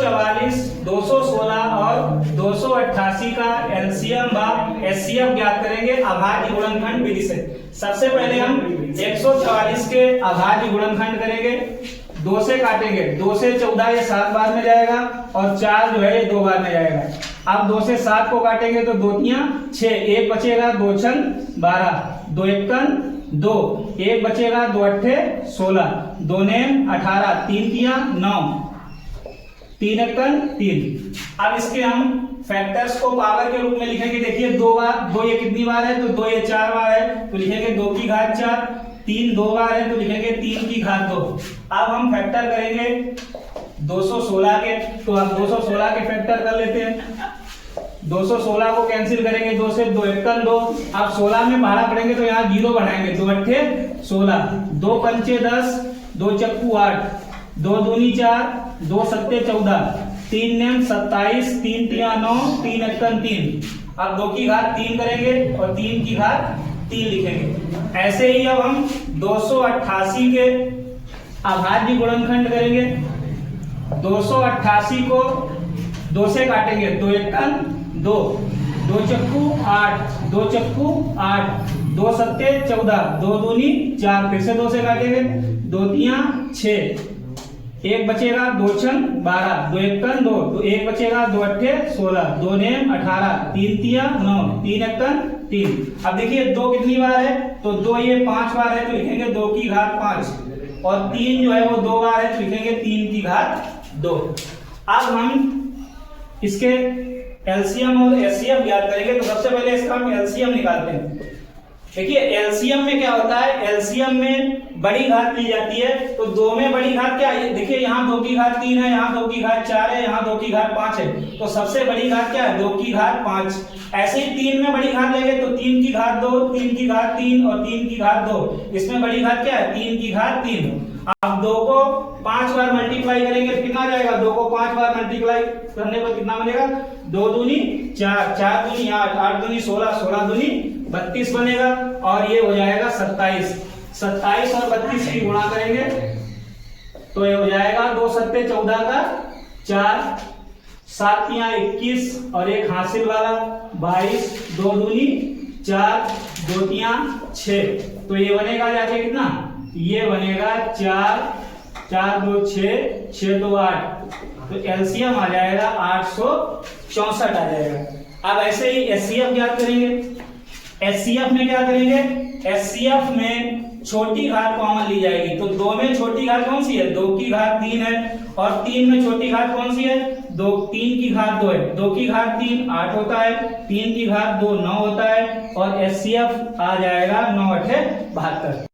144, 216 और 288 का एलसीएम व एचसीएफ ज्ञात करेंगे अभाज्य गुणनखंड विधि से। सबसे पहले हम 144 के अभाज्य गुणनखंड करेंगे, 2 से काटेंगे, 2 से 14 ये 7 बार में जाएगा और 4 जो है ये 2 बार में जाएगा। अब 2 से 7 को काटेंगे तो 2 तियां 6, 1 बचेगा, 2 छन 12, 2 एकन 2, 1 बचेगा, 2 अट्ठे 16, 2 नेम 18, 3 तियां 9, 3 एकन 3। अब इसके हम फैक्टर्स को पावर के रूप में लिखेंगे। देखिए 2 बार, 2 ये कितनी बार है तो 2 ये 4 बार है तो लिखेंगे 2 की घात 4, 3 2 बार है तो लिखेंगे 3 की घात 2। अब हम फैक्टर करेंगे 216 के, तो अब 216 के फैक्टर कर लेते हैं। 216 को कैंसिल करेंगे 2 से, 2 एकन 2। अब 16 में पहाड़ा पड़ेंगे तो यहाँ 0 बनाएंगे, 2 अट्ठे 16, 2 पंचे 10, 2 चक्कू 8, 2 दूनी 4, 2 सत्ते 14, 3 नेम 27, 3 तिया 9, 3 एकन 3। अब 2 की घात 3 करेंगे और 3 की घात 3 लिखेंगे। ऐसे ही अब हम 288 के अभाज्य गुणनखंड करेंगे। 288 को 2 से काटेंगे, 2 एकन 2, 2 चक्कू 8, 2 चक्कू 8, 2 सत्ते 14, 2 दूनी 4, फिर से 2 से काटेंगे, 2 तियां 6, 1 बचेगा, 2 छन 12, 2 एकन 2, तो 1 बचेगा, 2 अट्ठे 16, 2 नेम 18, 3 तियां 9, 3 एकन 3। अब देखिए 2 कितनी बार है तो 2 ये 5 बार है तो लिखेंगे 2 की घात 5, और 3 जो है वो 2 बार है तो लिखेंगे 3 की घात 2। अब हम इसके एलसीएम और एचसीएफ ज्ञात करेंगे। तो सबसे पहले इसका हम एलसीएम निकालते हैं। देखिए एलसीएम में क्या होता है, एलसीएम में बड़ी घात ली जाती है। तो 2 में बड़ी घात क्या है, देखिए यहाँ 2 की घात 3 है, यहाँ 2 की घात 4 है, यहाँ 2 की घात 5 है, तो सबसे बड़ी घात क्या है, 2 की घात 5। ऐसे ही 3 में बड़ी घात लेंगे तो 3 की घात 2, 3 की घात 3 और 3 की घात 2। इसमें बड़ी घात क्या है, 3 की घात 3। अब 2 को 5 बार मल्टीप्लाई करेंगे तो कितना जाएगा, 2 को 5 बार मल्टीप्लाई करने पर कितना बनेगा, 2 दूनी 4, 4 दूनी 8, 8 दूनी 16, 16 दूनी 32 बनेगा, और ये हो जाएगा 27। 27 और 32 की गुणा करेंगे तो ये हो जाएगा 2 सत्ते 14 का 4, 7 तियां 21 और एक हासिल वाला 22, 2 दूनी 4, 2 तियां 6, तो ये बनेगा जाके कितना, ये बनेगा 4, 4 2 6, 6 2 8, तो एलसीएम आ जाएगा 864 आ जाएगा। अब ऐसे ही एचसीएफ ज्ञात करेंगे। एचसीएफ में क्या करेंगे, एचसीएफ में छोटी घात कॉमन ली जाएगी। तो 2 में छोटी घात कौन सी है, 2 की घात 3 है, और 3 में छोटी घात कौन सी है, 3 की घात 2 है। 2 की घात 3 8 होता है, 3 की घात 2 9 होता है, और एचसीएफ आ जाएगा 9 8 72।